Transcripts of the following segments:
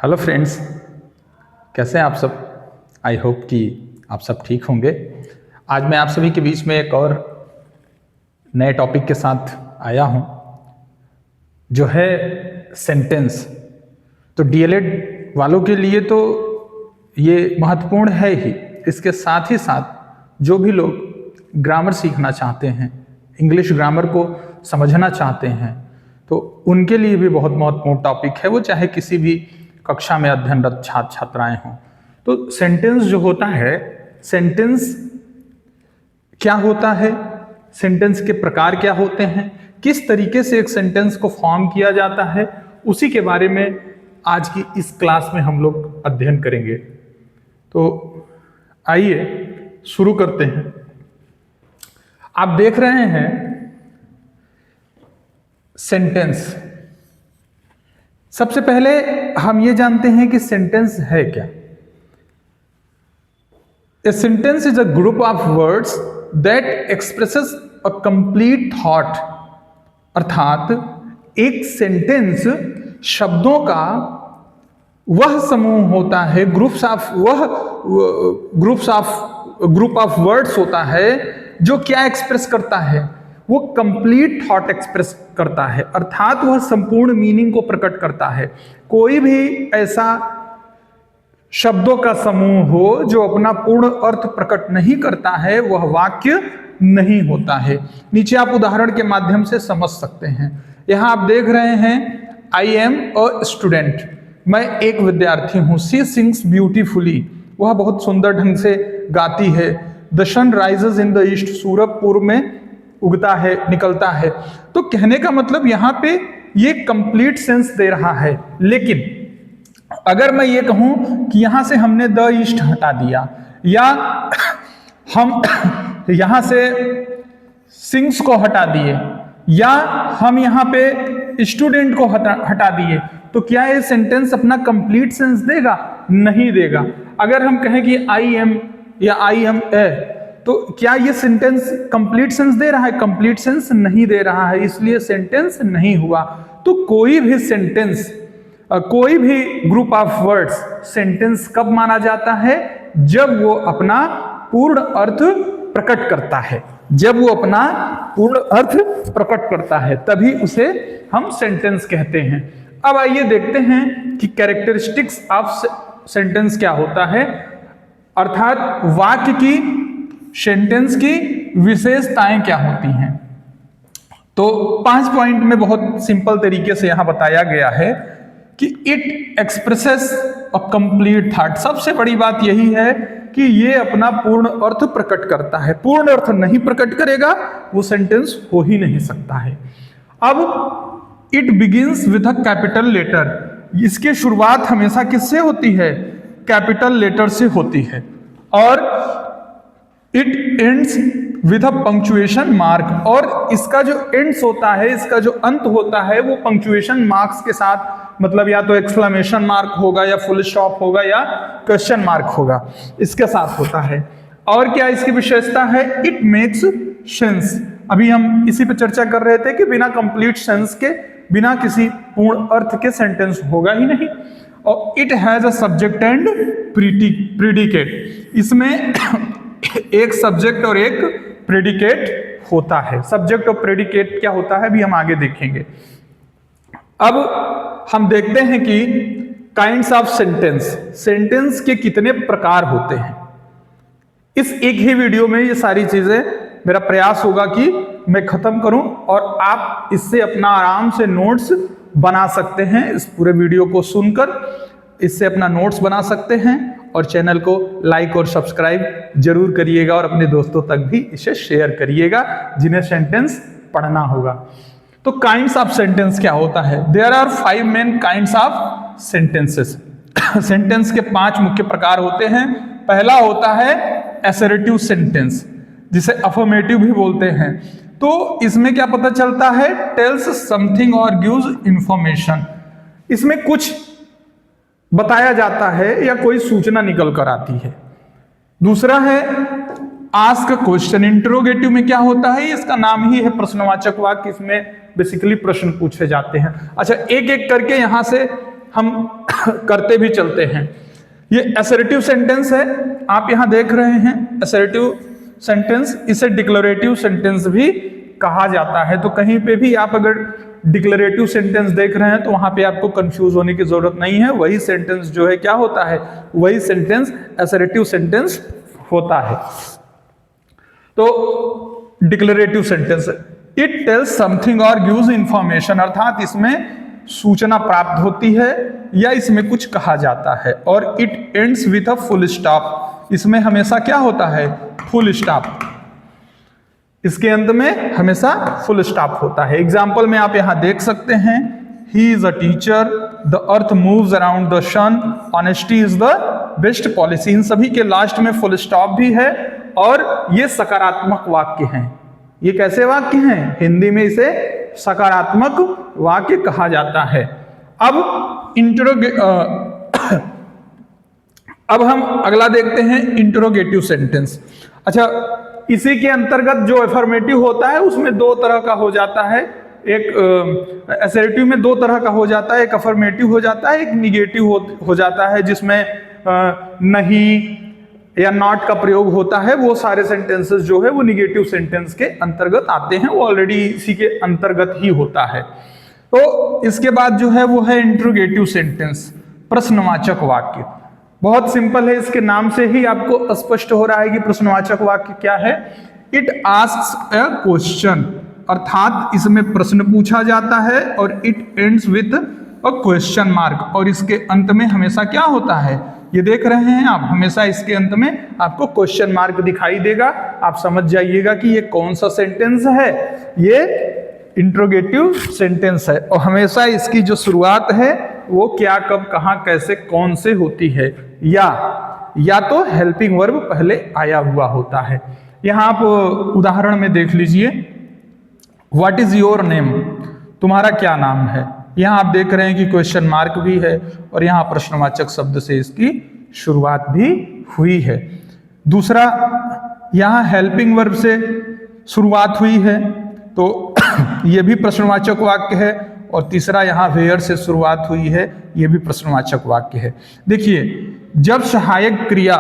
Hello friends, कैसे हैं आप सब। आई होप कि आप सब ठीक होंगे। आज मैं आप सभी के बीच में एक और नए टॉपिक के साथ आया हूं, जो है सेंटेंस। तो डीएलएड वालों के लिए तो ये महत्वपूर्ण है ही। इसके साथ ही साथ जो भी लोग ग्रामर सीखना चाहते हैं, इंग्लिश ग्रामर को समझना चाहते हैं, तो उनके लिए भी बहुत महत्वपूर्ण टॉपिक है वो, चाहे किसी भी कक्षा में अध्ययनरत छात्र छात्राएं हों। तो सेंटेंस जो होता है, सेंटेंस क्या होता है, सेंटेंस के प्रकार क्या होते हैं, किस तरीके से एक सेंटेंस को फॉर्म किया जाता है, उसी के बारे में आज की इस क्लास में हम लोग अध्ययन करेंगे। तो आइए शुरू करते हैं। आप देख रहे हैं सेंटेंस। सबसे पहले हम ये जानते हैं कि सेंटेंस है क्या। A sentence is a group of words that expresses a complete thought. अर्थात एक सेंटेंस शब्दों का वह समूह होता है, ग्रुप ऑफ वर्ड्स होता है जो क्या एक्सप्रेस करता है, वो कंप्लीट थॉट एक्सप्रेस करता है, अर्थात वह संपूर्ण मीनिंग को प्रकट करता है। कोई भी ऐसा शब्दों का समूह हो जो अपना पूर्ण अर्थ प्रकट नहीं करता है, वह वाक्य नहीं होता है। नीचे आप उदाहरण के माध्यम से समझ सकते हैं। यहां आप देख रहे हैं, आई एम अ स्टूडेंट, मैं एक विद्यार्थी हूं। सी सिंग्स ब्यूटीफुली, वह बहुत सुंदर ढंग से गाती है। The sun rises in the east, सूरज पूर्व में उगता है, निकलता है। तो कहने का मतलब यहां पे ये कंप्लीट सेंस दे रहा है। लेकिन अगर मैं ये कहूं कि यहां से हमने द ईस्ट हटा दिया, या हम यहां से सिंग्स को हटा दिए, या हम यहां पे स्टूडेंट को हटा दिए, तो क्या ये सेंटेंस अपना कंप्लीट सेंस देगा? नहीं देगा। अगर हम कहें कि आई एम या आई एम ए, तो क्या ये सेंटेंस कंप्लीट सेंस दे रहा है? कंप्लीट सेंस नहीं दे रहा है, इसलिए सेंटेंस नहीं हुआ। तो कोई भी सेंटेंस, कोई भी ग्रुप ऑफ वर्ड्स सेंटेंस कब माना जाता है? जब वो अपना पूर्ण अर्थ प्रकट करता है। जब वो अपना पूर्ण अर्थ प्रकट करता है तभी उसे हम सेंटेंस कहते हैं। अब आइए देखते हैं कि कैरेक्टरिस्टिक्स ऑफ सेंटेंस क्या होता है, अर्थात वाक्य की, सेंटेंस की विशेषताएं क्या होती हैं। तो 5 पॉइंट में बहुत सिंपल तरीके से यहां बताया गया है कि it expresses a complete thought. सबसे बड़ी बात यही है कि ये अपना पूर्ण अर्थ प्रकट करता है। पूर्ण अर्थ नहीं प्रकट करेगा वो सेंटेंस हो ही नहीं सकता है। अब it begins with a capital letter, इसकी शुरुआत हमेशा किससे होती है? कैपिटल लेटर से होती है। और it ends with a punctuation mark, और इसका जो एंड्स होता है, इसका जो अंत होता है, वो पंक्चुएशन मार्क्स के साथ, मतलब या तो एक्सक्लेमेशन मार्क होगा, या फुल स्टॉप होगा, या क्वेश्चन मार्क होगा, इसके साथ होता है। और क्या इसकी विशेषता है? It makes sense. अभी हम इसी पे चर्चा कर रहे थे कि बिना कंप्लीट सेंस के, बिना किसी पूर्ण अर्थ के सेंटेंस होगा ही नहीं। और it has a subject and predicate, इसमें एक सब्जेक्ट और एक प्रेडिकेट होता है। सब्जेक्ट और प्रेडिकेट क्या होता है भी हम आगे देखेंगे। अब हम देखते हैं कि काइंड्स ऑफ सेंटेंस, सेंटेंस के कितने प्रकार होते हैं। इस एक ही वीडियो में ये सारी चीजें मेरा प्रयास होगा कि मैं खत्म करूं, और आप इससे अपना आराम से नोट्स बना सकते हैं। इस पूरे वीडियो को सुनकर इससे अपना नोट्स बना सकते हैं, और चैनल को लाइक और सब्सक्राइब जरूर करिएगा, और अपने दोस्तों तक भी इसे शेयर करिएगा जिन्हें सेंटेंस पढ़ना होगा। तो काइंड्स ऑफ सेंटेंस क्या होता है? There are 5 main kinds of sentences. Sentence के 5 मुख्य प्रकार होते हैं। पहला होता है असर्टिव सेंटेंस, जिसे अफर्मेटिव भी बोलते हैं। तो इसमें क्या पता चलता है? टेल्स समथिंग और गिव्स इंफॉर्मेशन। इसमें कुछ बताया जाता है या कोई सूचना निकल कर आती है। दूसरा है आस्क क्वेश्चन। इंटरोगेटिव में क्या होता है? इसका नाम ही है प्रश्नवाचक वाक्य। इसमें बेसिकली प्रश्न पूछे जाते हैं। अच्छा, एक एक करके यहां से हम करते भी चलते हैं। ये असर्टिव सेंटेंस है, आप यहां देख रहे हैं असर्टिव सेंटेंस, इसे डिक्लेरेटिव सेंटेंस भी कहा जाता है। तो कहीं पे भी आप अगर डिक्लेरेटिव सेंटेंस देख रहे हैं तो वहां पे आपको कंफ्यूज होने की जरूरत नहीं है, वही सेंटेंस जो है क्या होता है, वही सेंटेंस असर्टिव सेंटेंस होता है। तो declarative sentence, it tells something और गिव्स इंफॉर्मेशन, अर्थात इसमें सूचना प्राप्त होती है या इसमें कुछ कहा जाता है। और it ends with a full stop, इसमें हमेशा क्या होता है, फुल स्टॉप, इसके अंत में हमेशा फुल स्टॉप होता है। एग्जाम्पल में आप यहां देख सकते हैं, he is a teacher, the earth moves around the sun, honesty is the best policy. इन सभी के लास्ट में फुल स्टॉप भी है और ये सकारात्मक वाक्य हैं। ये कैसे वाक्य हैं, हिंदी में इसे सकारात्मक वाक्य कहा जाता है। अब अब हम अगला देखते हैं इंटरोगेटिव सेंटेंस। अच्छा, इसी के अंतर्गत जो अफर्मेटिव होता है उसमें दो तरह का हो जाता है, एक असर्टिव में दो तरह का हो जाता है, एक अफर्मेटिव हो जाता है, एक निगेटिव हो जाता है, जिसमें नहीं या नॉट का प्रयोग होता है। वो सारे सेंटेंसेस जो है वो निगेटिव सेंटेंस के अंतर्गत आते हैं, वो ऑलरेडी इसी के अंतर्गत ही होता है। तो इसके बाद जो है वो है इंटरोगेटिव सेंटेंस, प्रश्नवाचक वाक्य। बहुत सिंपल है, इसके नाम से ही आपको स्पष्ट हो रहा है कि प्रश्नवाचक वाक्य क्या है। इट आस्क्स अ क्वेश्चन, अर्थात इसमें प्रश्न पूछा जाता है, और it ends with a question mark, और इसके अंत में हमेशा क्या होता है, ये देख रहे हैं आप, हमेशा इसके अंत में आपको क्वेश्चन मार्क दिखाई देगा। आप समझ जाइएगा कि ये कौन सा सेंटेंस है, ये इंट्रोगेटिव सेंटेंस है। और हमेशा इसकी जो शुरुआत है वो क्या, कब, कहां, कैसे, कौन से होती है, या तो हेल्पिंग वर्ब पहले आया हुआ होता है। यहां आप उदाहरण में देख लीजिए, व्हाट इज योर नेम, तुम्हारा क्या नाम है। यहां आप देख रहे हैं कि क्वेश्चन मार्क भी है और यहां प्रश्नवाचक शब्द से इसकी शुरुआत भी हुई है। दूसरा, यहां हेल्पिंग वर्ब से शुरुआत हुई है, तो यह भी प्रश्नवाचक वाक्य है। और तीसरा, यहां वेयर से शुरुआत हुई है, यह भी प्रश्नवाचक वाक्य है। देखिए, जब सहायक क्रिया,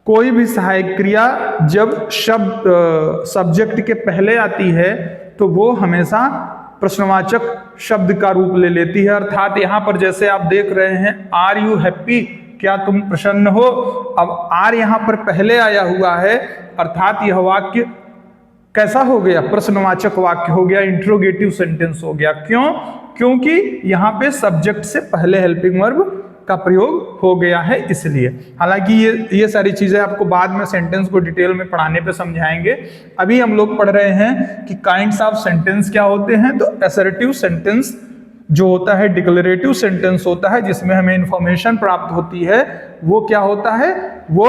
कोई भी सहायक क्रिया जब शब्द सब्जेक्ट के पहले आती है तो वो हमेशा प्रश्नवाचक शब्द का रूप ले लेती है। अर्थात यहां पर जैसे आप देख रहे हैं, आर यू हैप्पी, क्या तुम प्रसन्न हो। अब आर यहां पर पहले आया हुआ है, अर्थात यह वाक्य कैसा हो गया, प्रश्नवाचक वाक्य हो गया, इंट्रोगेटिव सेंटेंस हो गया। क्यों, क्योंकि यहां पे सब्जेक्ट से पहले हेल्पिंग वर्ब का प्रयोग हो गया है, इसलिए। हालांकि ये सारी चीजें आपको बाद में सेंटेंस को डिटेल में पढ़ाने पे समझाएंगे। अभी हम लोग पढ़ रहे हैं कि काइंड्स ऑफ सेंटेंस क्या होते हैं। तो असर्टिव सेंटेंस जो होता है, डिक्लेरेटिव सेंटेंस होता है, जिसमें हमें इंफॉर्मेशन प्राप्त होती है, वो क्या होता है, वो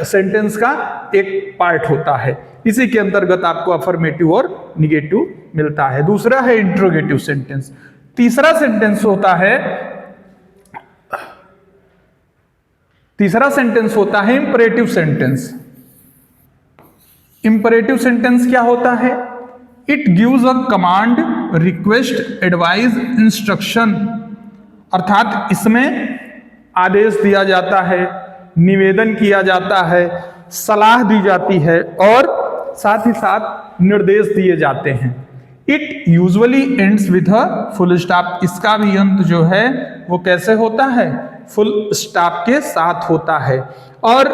सेंटेंस का एक पार्ट होता है। इसी के अंतर्गत आपको अफर्मेटिव और निगेटिव मिलता है। दूसरा है इंट्रोगेटिव सेंटेंस। तीसरा सेंटेंस होता है इंपरेटिव सेंटेंस। इंपरेटिव सेंटेंस क्या होता है, it gives a command, request, advice, instruction, अर्थात इसमें आदेश दिया जाता है, निवेदन किया जाता है, सलाह दी जाती है और साथ ही साथ निर्देश दिए जाते हैं। It usually ends with a full stop, इसका भी अंत जो है वो कैसे होता है, फुल स्टॉप के साथ होता है। और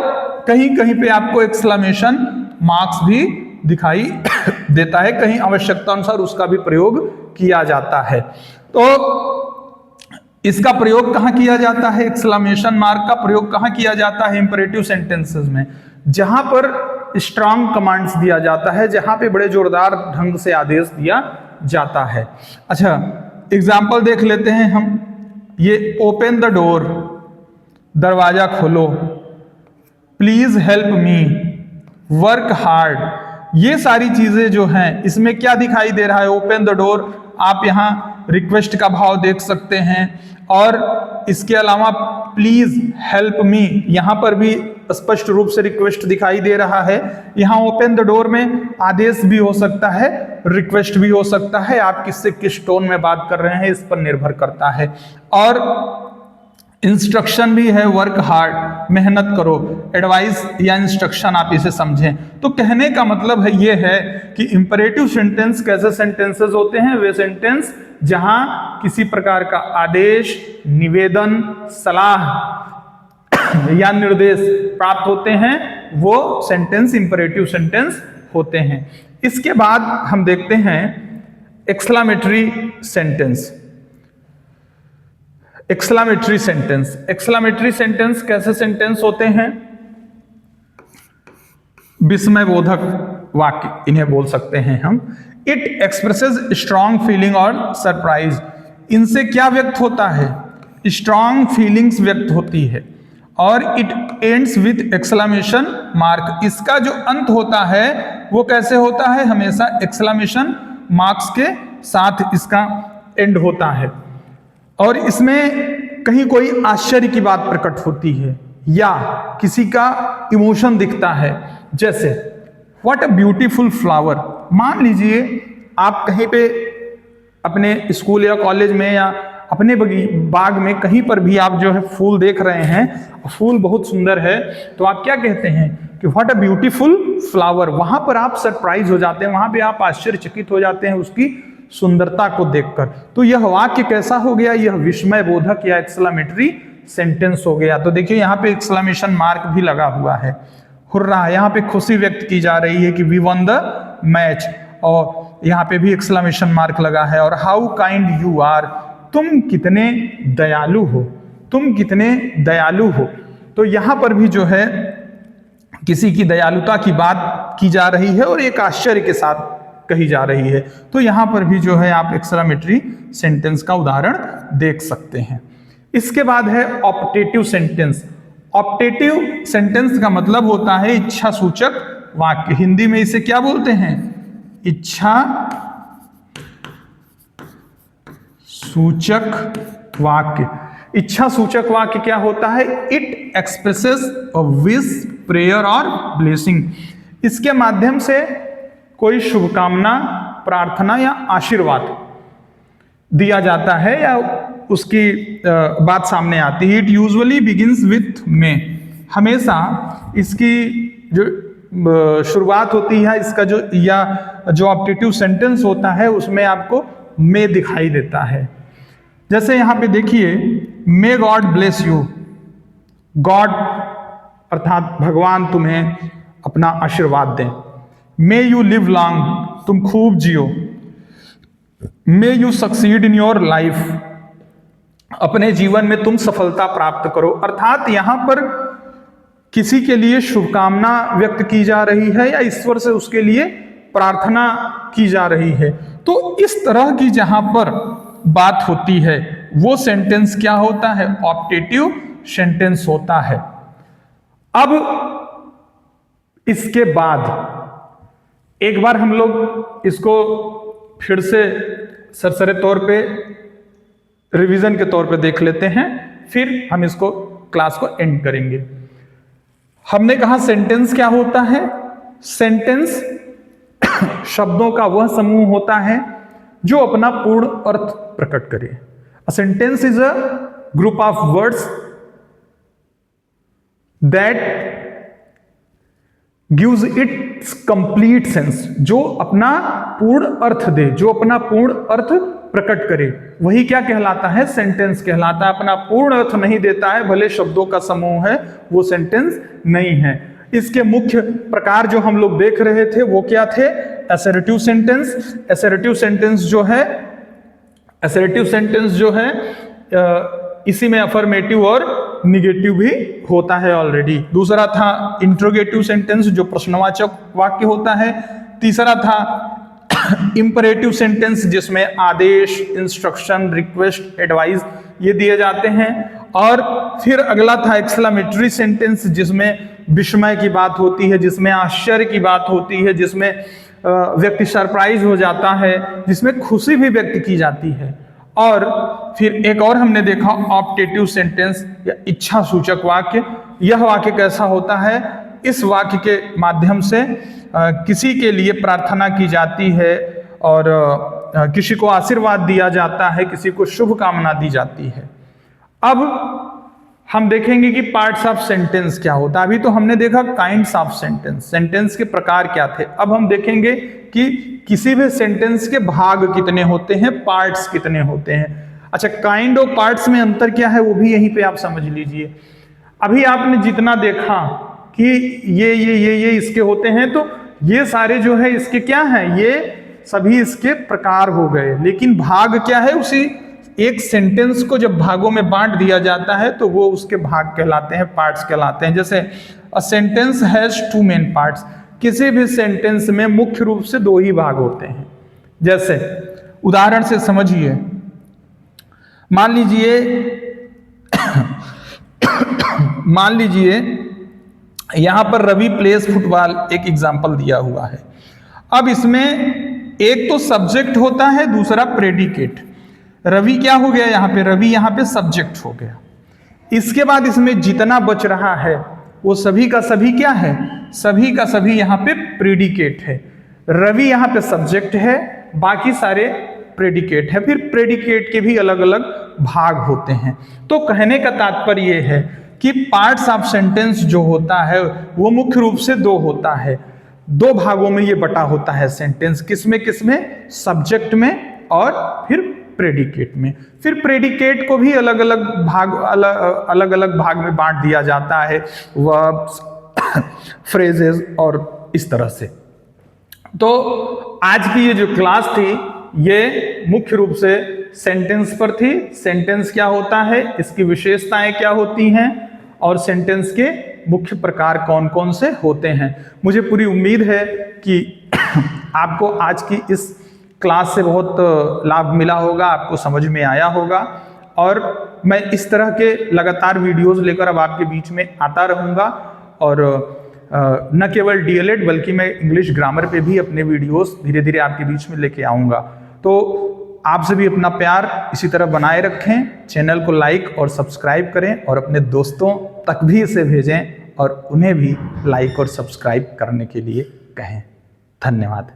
कहीं कहीं पे आपको एक्सक्लेमेशन मार्क्स भी दिखाई देता है, कहीं आवश्यकता अनुसार उसका भी प्रयोग किया जाता है। तो इसका प्रयोग कहां किया जाता है, एक्सक्लेमेशन मार्क का प्रयोग कहां किया जाता है इंपरेटिव सेंटेंसेस में, जहां पर स्ट्रांग कमांड्स दिया जाता है, जहां पे बड़े जोरदार ढंग से आदेश दिया जाता है। अच्छा, एग्जाम्पल देख लेते हैं हम। ये ओपन द डोर, दरवाजा खोलो, please help me, work hard, ये सारी चीजें जो हैं इसमें क्या दिखाई दे रहा है, ओपन द डोर, आप यहां रिक्वेस्ट का भाव देख सकते हैं। और इसके अलावा प्लीज हेल्प मी, यहां पर भी स्पष्ट रूप से रिक्वेस्ट दिखाई दे रहा है। यहाँ ओपन द डोर में आदेश भी हो सकता है, रिक्वेस्ट भी हो सकता है, आप किससे किस टोन में बात कर रहे हैं इस पर निर्भर करता है। और इंस्ट्रक्शन भी है, वर्क हार्ड, मेहनत करो, एडवाइस या इंस्ट्रक्शन आप इसे समझें। तो कहने का मतलब है ये है कि इंपरेटिव सेंटेंस कैसे सेंटेंसेस होते हैं, वे सेंटेंस जहां किसी प्रकार का आदेश, निवेदन, सलाह या निर्देश प्राप्त होते हैं, वो सेंटेंस इंपरेटिव सेंटेंस होते हैं। इसके बाद हम देखते हैं exclamatory sentence. Exclamatory sentence, exclamatory sentence कैसे सेंटेंस होते हैं? विस्मय बोधक वाक्य इन्हें बोल सकते हैं हम। इट एक्सप्रेसेस स्ट्रॉन्ग फीलिंग और सरप्राइज। इनसे क्या व्यक्त होता है? स्ट्रॉन्ग फीलिंग्स व्यक्त होती है। और it ends with exclamation mark. इसका जो अंत होता है वो कैसे होता है? हमेशा एक्सक्लामेशन मार्क्स के साथ इसका एंड होता है। और इसमें कहीं कोई आश्चर्य की बात प्रकट होती है या किसी का इमोशन दिखता है। जैसे व्हाट अ ब्यूटीफुल फ्लावर। मान लीजिए आप कहीं पे अपने स्कूल या कॉलेज में या अपने बाग में कहीं पर भी आप जो है फूल देख रहे हैं, फूल बहुत सुंदर है, तो आप क्या कहते हैं कि व्हाट अ ब्यूटीफुल फ्लावर। वहां पर आप सरप्राइज हो जाते हैं, वहां पे आप आश्चर्यचकित हो जाते हैं उसकी सुंदरता को देखकर। तो यह वाक्य कैसा हो गया? यह विस्मय बोधक या एक्सक्लामेटरी सेंटेंस हो गया। तो देखिए यहाँ पे एक्सक्लामेशन मार्क भी लगा हुआ है। हुर्रा, यहाँ पे खुशी व्यक्त की जा रही है कि वी वन द मैच, और यहाँ पे भी एक्सक्लामेशन मार्क लगा है। और हाउ काइंड यू आर, तुम कितने दयालु हो, तुम कितने दयालु हो। तो यहाँ पर भी जो है किसी की दयालुता की बात की जा रही है और एक आश्चर्य के साथ कही जा रही है। तो यहां पर भी जो है आप एक्सक्लामेटरी सेंटेंस का उदाहरण देख सकते हैं। इसके बाद है ऑप्टेटिव सेंटेंस। ऑप्टेटिव सेंटेंस का मतलब होता है इच्छा सूचक वाक्य। हिंदी में इसे क्या बोलते हैं? इच्छा सूचक वाक्य। इच्छा सूचक वाक्य क्या होता है? It expresses a wish, prayer और ब्लेसिंग। इसके माध्यम से कोई शुभकामना, प्रार्थना या आशीर्वाद दिया जाता है या उसकी बात सामने आती है। इट यूजुअली बिगिंस विथ मे। हमेशा इसकी जो शुरुआत होती है, इसका जो ऑप्टेटिव सेंटेंस होता है उसमें आपको मे दिखाई देता है। जैसे यहां पे देखिए, may God bless you. God अर्थात भगवान तुम्हें अपना आशीर्वाद दें। मे यू लिव लॉन्ग, तुम खूब जियो। May you succeed in your life, अपने जीवन में तुम सफलता प्राप्त करो। अर्थात यहां पर किसी के लिए शुभकामना व्यक्त की जा रही है या ईश्वर से उसके लिए प्रार्थना की जा रही है। तो इस तरह की जहां पर बात होती है वो सेंटेंस क्या होता है? ऑप्टेटिव सेंटेंस होता है। अब इसके बाद एक बार हम लोग इसको फिर से सरसरे तौर पे रिवीजन के तौर पे देख लेते हैं, फिर हम इसको क्लास को एंड करेंगे। हमने कहा सेंटेंस क्या होता है? सेंटेंस शब्दों का वह समूह होता है जो अपना पूर्ण अर्थ प्रकट करे। A sentence is a group of words that gives it's complete sense. जो अपना पूर्ण अर्थ दे, जो अपना पूर्ण अर्थ प्रकट करे, वही क्या कहलाता है? सेंटेंस कहलाता है। अपना पूर्ण अर्थ नहीं देता है, भले शब्दों का समूह है, वो सेंटेंस नहीं है। इसके मुख्य प्रकार जो हम लोग देख रहे थे वो क्या थे? Assertive sentence. असर्टिव सेंटेंस जो है इसी में अफर्मेटिव और निगेटिव भी होता है ऑलरेडी। दूसरा था इंट्रोगेटिव सेंटेंस जो प्रश्नवाचक वाक्य होता है। तीसरा था इंपरेटिव सेंटेंस जिसमें आदेश, इंस्ट्रक्शन, रिक्वेस्ट, एडवाइस ये दिए जाते हैं। और फिर अगला था एक्सक्लामेटरी सेंटेंस जिसमें विस्मय की बात होती है, जिसमें आश्चर्य की बात होती है, जिसमें व्यक्ति सरप्राइज हो जाता है, जिसमें खुशी भी व्यक्त की जाती है। और फिर एक और हमने देखा ऑप्टेटिव सेंटेंस या इच्छा सूचक वाक्य। यह वाक्य कैसा होता है? इस वाक्य के माध्यम से किसी के लिए प्रार्थना की जाती है और किसी को आशीर्वाद दिया जाता है, किसी को शुभकामना दी जाती है। अब हम देखेंगे कि पार्ट्स ऑफ सेंटेंस क्या होता है। अभी तो हमने देखा काइंड्स ऑफ सेंटेंस, सेंटेंस के प्रकार क्या थे। अब हम देखेंगे कि किसी भी सेंटेंस के भाग कितने होते हैं, पार्ट्स कितने होते हैं। अच्छा, काइंड और पार्ट्स में अंतर क्या है वो भी यहीं पे आप समझ लीजिए। अभी आपने जितना देखा कि ये इसके होते हैं, तो ये सारे जो है इसके क्या हैं, ये सभी इसके प्रकार हो गए। लेकिन भाग क्या है? उसी एक सेंटेंस को जब भागों में बांट दिया जाता है तो वो उसके भाग कहलाते हैं, पार्ट्स कहलाते हैं। जैसे a sentence has two main parts, किसी भी सेंटेंस में मुख्य रूप से दो ही भाग होते हैं। जैसे उदाहरण से समझिए, मान लीजिए यहां पर रवि प्लेस फुटबॉल, एक एग्जाम्पल दिया हुआ है। अब इसमें एक तो सब्जेक्ट होता है, दूसरा प्रेडिकेट। रवि क्या हो गया यहाँ पे? रवि यहाँ पे सब्जेक्ट हो गया। इसके बाद इसमें जितना बच रहा है वो सभी का सभी क्या है? सभी का सभी यहाँ पे प्रेडिकेट है। रवि यहाँ पे सब्जेक्ट है, बाकी सारे प्रेडिकेट है। फिर प्रेडिकेट के भी अलग अलग भाग होते हैं। तो कहने का तात्पर्य यह है कि पार्ट्स ऑफ सेंटेंस जो होता है वो मुख्य रूप से दो होता है। दो भागों में ये बटा होता है सेंटेंस। किसमें? सब्जेक्ट में और फिर प्रेडिकेट में। फिर प्रेडिकेट को भी अलग अलग भाग में बांट दिया जाता है, वर्ब्स, फ्रेजेस और इस तरह से। तो आज की ये जो क्लास थी ये मुख्य रूप से सेंटेंस पर थी। सेंटेंस क्या होता है, इसकी विशेषताएं क्या होती हैं और सेंटेंस के मुख्य प्रकार कौन कौन से होते हैं। मुझे पूरी उम्मीद है कि आपको आज की इस क्लास से बहुत लाभ मिला होगा, आपको समझ में आया होगा। और मैं इस तरह के लगातार वीडियोस लेकर अब आपके बीच में आता रहूँगा। और न केवल डीएलएड बल्कि मैं इंग्लिश ग्रामर पे भी अपने वीडियोस धीरे धीरे आपके बीच में लेके आऊँगा। तो आपसे भी अपना प्यार इसी तरह बनाए रखें, चैनल को लाइक और सब्सक्राइब करें और अपने दोस्तों तक भी इसे भेजें और उन्हें भी लाइक और सब्सक्राइब करने के लिए कहें। धन्यवाद।